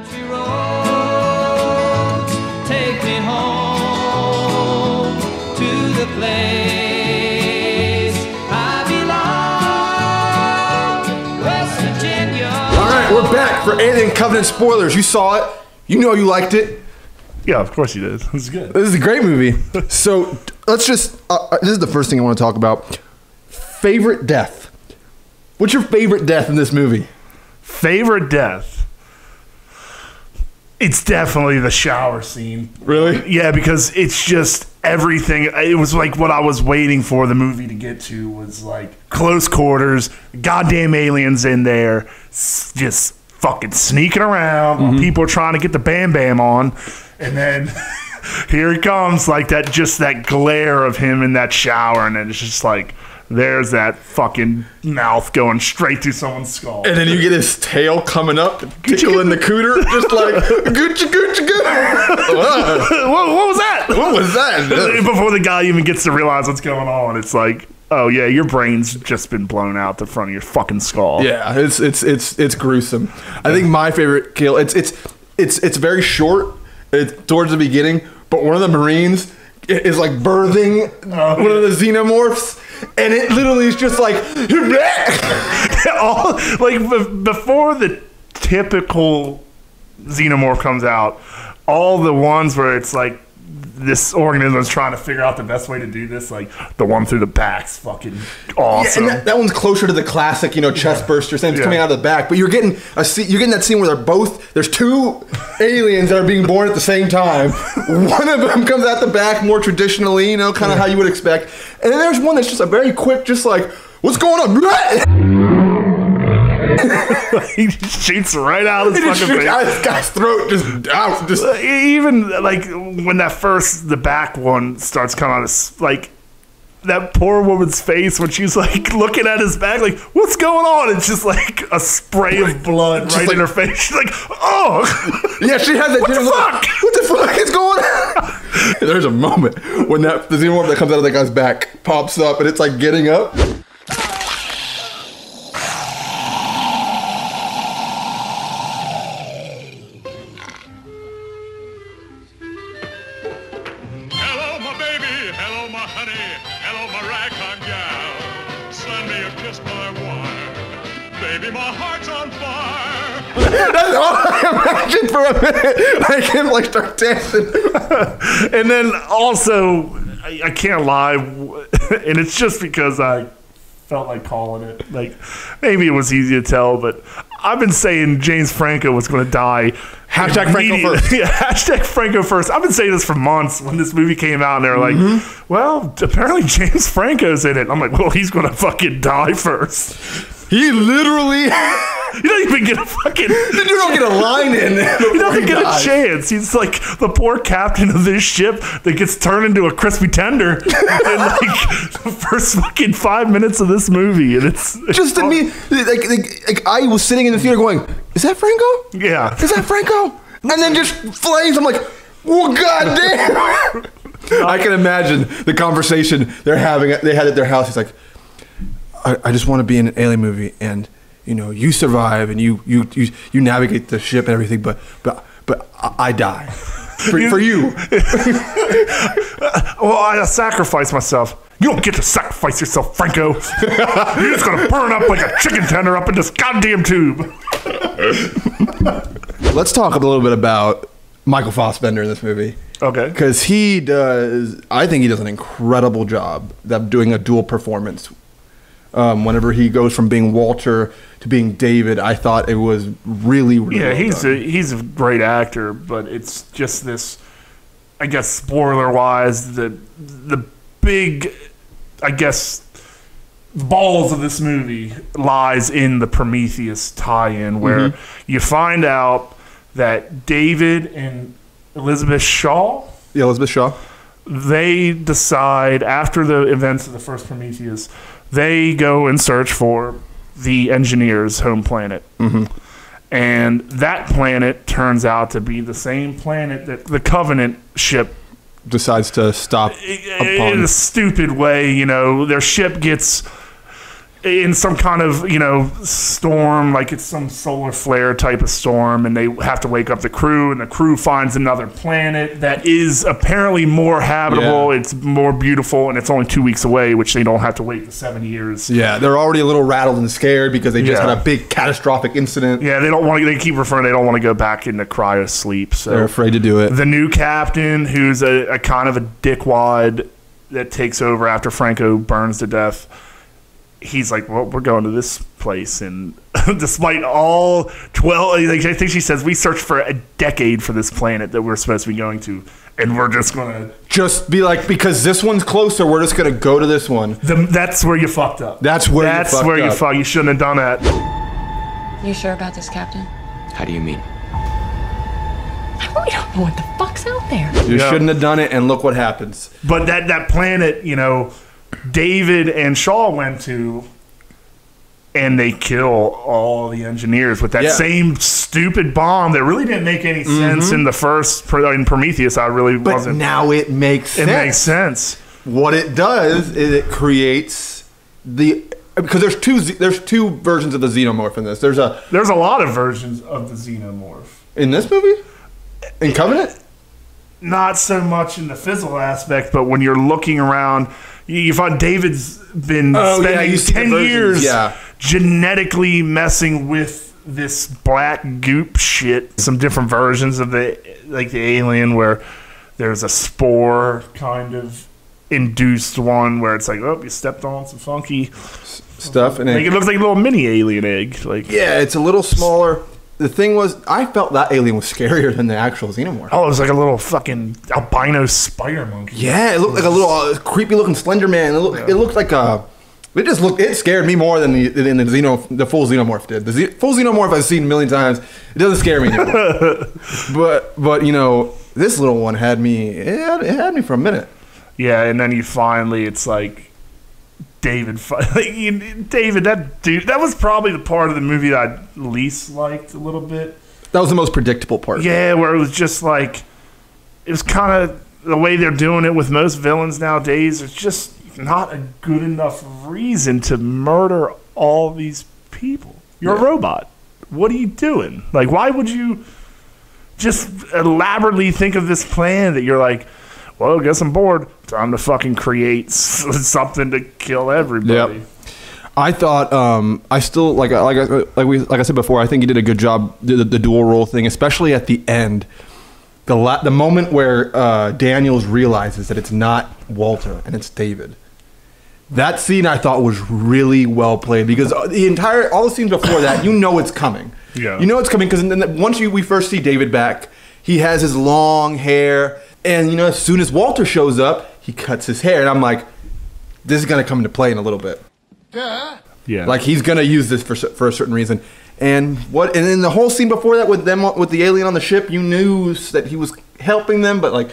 Country roads take me home to the place I belong, West Virginia. All right, we're back for Alien Covenant spoilers. You saw it. You know you liked it. Yeah, of course you did. This is good. This is a great movie. So let's just, this is the first thing I want to talk about. Favorite death. What's your favorite death in this movie? Favorite death? It's definitely the shower scene. Really? Yeah, because it's just everything. It was like what I was waiting for the movie to get to was like close quarters, goddamn aliens in there, just fucking sneaking around while people are trying to get the Bam Bam on. And then here he comes, like that, just that glare of him in that shower. And then it's just like, there's that fucking mouth going straight through someone's skull. And then you get his tail coming up, tickling the cooter, just like, Gucci, Gucci, Gucci. What was that? What was that? Before the guy even gets to realize what's going on, it's like, oh yeah, your brain's just been blown out the front of your fucking skull. Yeah, it's gruesome. I think my favorite kill, it's very short. It's towards the beginning, but one of the Marines is like birthing one of the xenomorphs, and it literally is just like all like before the typical xenomorph comes out, all the ones where it's like this organism is trying to figure out the best way to do this, like the one through the back's fucking awesome. Yeah, and that one's closer to the classic, chest burster thing. It's coming out of the back, but you're getting that scene where there's two aliens that are being born at the same time. One of them comes out the back more traditionally, kind of how you would expect, and then there's one that's just a very quick, just like, what's going on? He shoots right out his fucking face. Out his guy's throat, just even like when the back one starts coming out, it's like that poor woman's face when she's like looking at his back, like, what's going on? It's just like a spray of blood right in her face. She's like, oh, yeah, she has that. What the fuck? What the fuck is going on? There's a moment when the xenomorph that comes out of that guy's back pops up, and it's like getting up. That's all I imagined for a minute. Like him like start dancing. And then also, I can't lie, and it's just because I felt like calling it. Like, maybe it was easy to tell, but I've been saying James Franco was going to die. Hashtag Franco first. Yeah, hashtag Franco first. I've been saying this for months when this movie came out, and they were like, well, apparently James Franco's in it. I'm like, well, he's going to fucking die first. He literally... You don't even get a fucking... You don't get a line in. You don't get a chance. He's like the poor captain of this ship that gets turned into a crispy tender in like the first fucking 5 minutes of this movie. And it's just to me, like I was sitting in the theater going, is that Franco? Yeah. Is that Franco? And then just flames. I'm like, well, goddamn. I can imagine the conversation they're having. They had at their house. He's like, I just want to be in an alien movie, and you survive and you navigate the ship and everything, but I die for you. Well, I sacrifice myself. You don't get to sacrifice yourself, Franco. You're just gonna burn up like a chicken tender up in this goddamn tube. Let's talk a little bit about Michael Fassbender in this movie. Okay. Because I think he does an incredible job of doing a dual performance. Whenever he goes from being Walter to being David, I thought it was really, really well done. He's a great actor, but it's just this, I guess, spoiler-wise, the big, I guess, balls of this movie lies in the Prometheus tie-in, where you find out that David and Elizabeth Shaw, they decide after the events of the first Prometheus, they go and search for the engineer's home planet. And that planet turns out to be the same planet that the Covenant ship decides to stop in a stupid way. Their ship gets in some kind of, storm, like it's some solar flare type of storm, and they have to wake up the crew, and the crew finds another planet that is apparently more habitable. Yeah. It's more beautiful, and it's only 2 weeks away, which they don't have to wait for 7 years. Yeah, they're already a little rattled and scared because they just had a big catastrophic incident. Yeah, they keep referring, they don't want to go back into cryo sleep. So they're afraid to do it. The new captain, who's a kind of a dickwad that takes over after Franco burns to death, he's like, well, we're going to this place, and despite all 12, like, I think she says, we searched for a decade for this planet that we're supposed to be going to, and we're just gonna be like, because this one's closer, we're just gonna go to this one. That's where you fucked up. That's where you fucked up. You shouldn't have done that. You sure about this, Captain? How do you mean? We don't know what the fuck's out there. You shouldn't have done it, and look what happens. But that planet, David and Shaw went to, and they kill all the engineers with that same stupid bomb that really didn't make any sense in the first, in Prometheus. But now it makes sense. It makes sense. What it does is it creates because there's two versions of the xenomorph in this. There's a lot of versions of the xenomorph in this movie. In Covenant, not so much in the physical aspect, but when you're looking around. You find David's been spending 10 years genetically messing with this black goop shit. Some different versions of the alien where there's a spore kind of induced one where it's like, oh, you stepped on some funky stuff. And it looks like a little mini alien egg. It's a little smaller. The thing was, I felt that alien was scarier than the actual xenomorph. Oh, it was like a little fucking albino spider monkey. Yeah, it looked like a little creepy looking Slender Man. It looked like it scared me more than the full xenomorph did. The full xenomorph I've seen a million times. It doesn't scare me anymore. but this little one had me. It had me for a minute. Yeah, and then it's like. David, that dude, that was probably the part of the movie that I least liked a little bit. That was the most predictable part. Yeah, where it was just like, it was kind of the way they're doing it with most villains nowadays. It's just not a good enough reason to murder all these people. You're a robot. What are you doing? Like, why would you just elaborately think of this plan that you're like, well, I guess I'm bored. Time to fucking create something to kill everybody. Yep. I thought I still like I said before. I think he did a good job the dual role thing, especially at the end. The moment where Daniels realizes that it's not Walter and it's David. That scene I thought was really well played because all the scenes before that, it's coming. Yeah. You know it's coming because once we first see David back, he has his long hair. And, as soon as Walter shows up, he cuts his hair. And I'm like, this is going to come into play in a little bit. Yeah. Like, he's going to use this for a certain reason. And then the whole scene before that with the alien on the ship, you knew that he was helping them. But,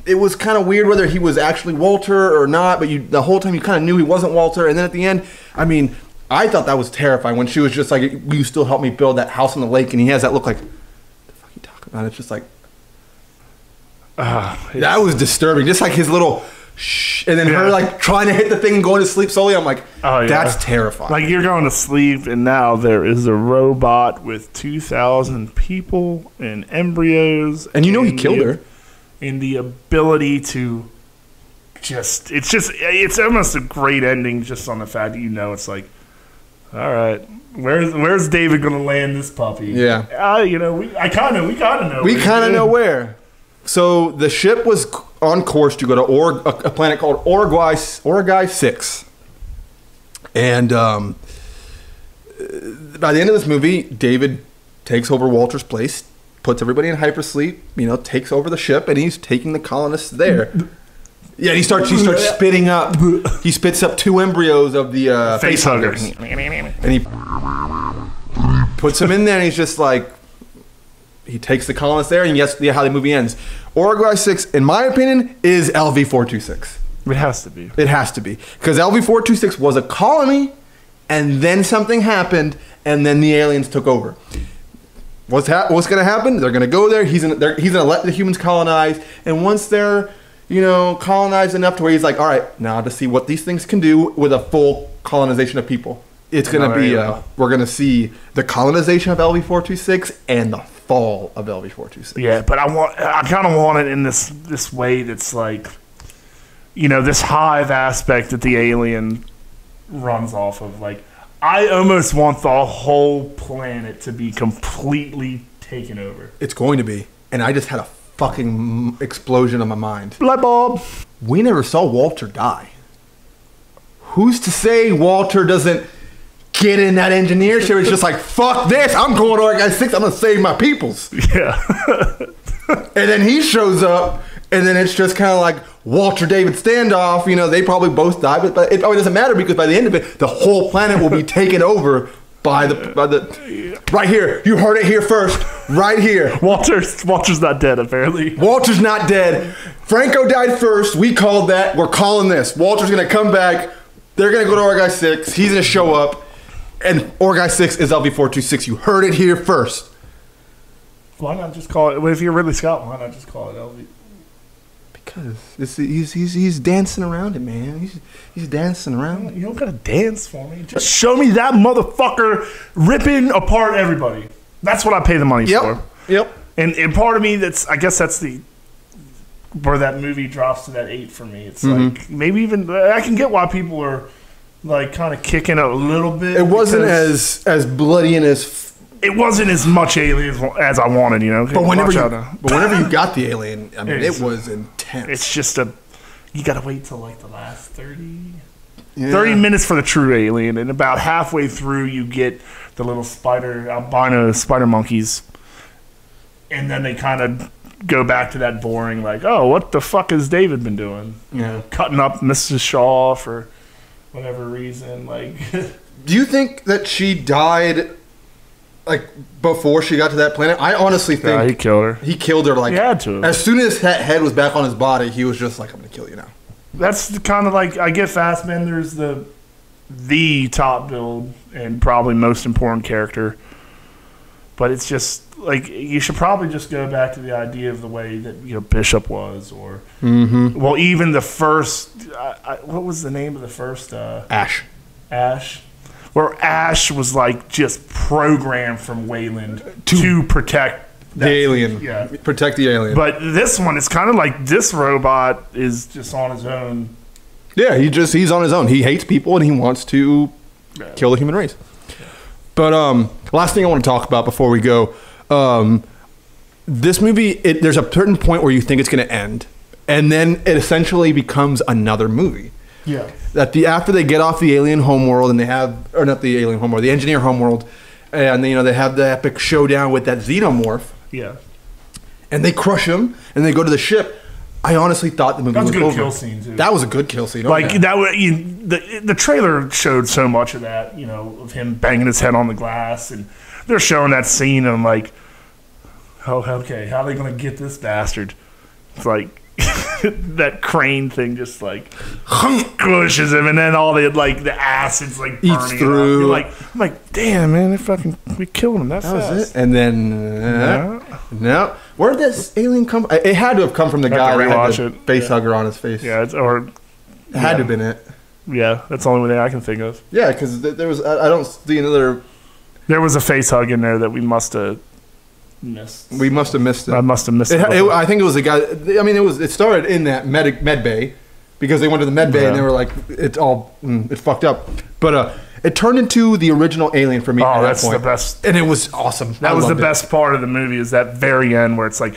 it was kind of weird whether he was actually Walter or not. But the whole time you kind of knew he wasn't Walter. And then at the end, I thought that was terrifying when she was just like, will you still help me build that house on the lake? And he has that look like, what the fuck are you talking about? It's just like, that was disturbing. Just like his little shh, and then her trying to hit the thing and going to sleep slowly. I'm like, that's terrifying. Like you're going to sleep, and now there is a robot with 2,000 people and embryos, and he killed her. And the ability to it's almost a great ending just on the fact that it's like, all right. Where's David going to land this puppy? Yeah. We kind of know. We kind of know where. So the ship was on course to go to a planet called Uruguay 6. And by the end of this movie, David takes over Walter's place, puts everybody in hypersleep, takes over the ship, and he's taking the colonists there. Yeah, he starts spitting up. He spits up 2 embryos of the facehuggers. And he puts them in there, and he's just like, he takes the colonists there, and guess how the movie ends. Uruguay 6, in my opinion, is LV-426. It has to be. It has to be. Because LV-426 was a colony, and then something happened, and then the aliens took over. What's going to happen? They're going to go there. He's going to let the humans colonize, and once they're colonized enough to where he's like, all right, now to see what these things can do with a full colonization of people. It's going to be, we're going to see the colonization of LV-426 and the fall of LV-426. Yeah, but I kind of want it in this way that's like, you know, this hive aspect that the alien runs off of. Like, I almost want the whole planet to be completely taken over. It's going to be. And I just had a fucking explosion on my mind. Light bulb. We never saw Walter die. Who's to say Walter doesn't get in that engineer chair? It's just like, fuck this. I'm going to Org 6. I'm going to save my peoples. Yeah. And then he shows up, and then it's just kind of like Walter David standoff. You know, they probably both die, but it probably doesn't matter because by the end of it, the whole planet will be taken over by the right here. You heard it here first. Right here. Walter's not dead, apparently. Walter's not dead. Franco died first. We called that. We're calling this. Walter's going to come back. They're going to go to Org 6. He's going to show up. And Org 6 is LV-426. You heard it here first. Why not just call it? If you're Ridley Scott, why not just call it LV? Because he's dancing around it, man. He's dancing around it. You don't gotta dance for me. Just show me that motherfucker ripping apart everybody. That's what I pay the money for. Yep. And part of me I guess that's where that movie drops to that 8 for me. It's like maybe even I can get why people are like kind of kicking a little bit. It wasn't as bloody and it wasn't as much alien as I wanted, you know. But whenever you got the alien, I mean, it was intense. It's just you gotta wait till like the last 30 minutes for the true alien, and about halfway through you get the little albino spider monkeys, and then they kind of go back to that boring, like, oh, what the fuck has David been doing? You know, cutting up Mrs. Shaw for whatever reason. Like, do you think that she died like before she got to that planet? I honestly think he killed her. He killed her like he had to. As soon as that head was back on his body, he was just like, I'm gonna kill you now. That's kind of like, I get Fassbender's the top build and probably most important character, but it's just like you should probably just go back to the idea of the way that, you know, Bishop was, or well, even the first what was the name of the first Ash, where Ash was like just programmed from Wayland to protect the alien, protect the alien. But this one, it's kind of like this robot is just on his own. Yeah, he's on his own. He hates people and he wants to kill the human race. But last thing I want to talk about before we go, this movie, there's a certain point where you think it's going to end, and then it essentially becomes another movie. Yeah. After they get off the alien homeworld and they have, or not the alien homeworld, the engineer homeworld, and you know they have the epic showdown with that xenomorph. Yeah. And they crush him and they go to the ship. I honestly thought the movie was over. That was a good kill scene too. That was a good kill scene. Like the trailer showed so much of that, you know, of him banging his head on the glass, and they're showing that scene, and I'm like, oh, okay, how are they gonna get this bastard? It's like that crane thing just like squishes him, and then all the acid's like burning eats through. I'm like, damn, man, we killed him. That was it. And then no, where did this alien come? It had to have come from the guy that had the face hugger on his face. Yeah, it had to have been it. Yeah, that's the only thing I can think of. Yeah, because there was I don't see another. There was a face hug in there that we must have missed. We must have missed it. I must have missed it. I think it was a guy. I mean, it started in that med bay because they went to the med bay and they were like, it's fucked up. But it turned into the original Alien for me. Oh, that's the best, and it was awesome. That was the best part of the movie, is that very end where it's like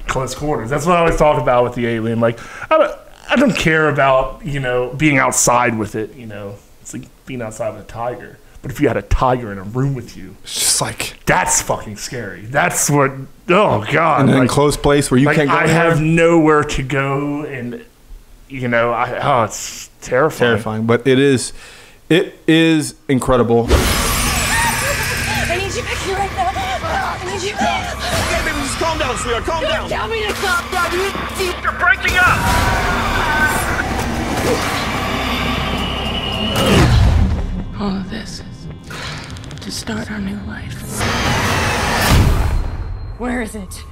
close quarters. That's what I always talk about with the Alien. Like, I don't care about, you know, being outside with it. You know, it's like being outside with a tiger. But if you had a tiger in a room with you, it's just like, that's fucking scary. That's what. Oh God! And then close place where you can't go. I have nowhere to go, and you know, it's terrifying. Terrifying, but it is incredible. I need you back here right now. I need you. Okay, baby, just calm down, sweetheart. Calm down. Tell me to calm down. You're breaking up. All of this to start our new life. Where is it?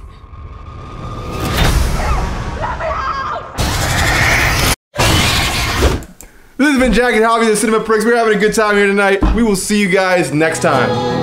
This This has been Jack and Hobby, the Cinema Pricks. We're having a good time here tonight. We will see you guys next time.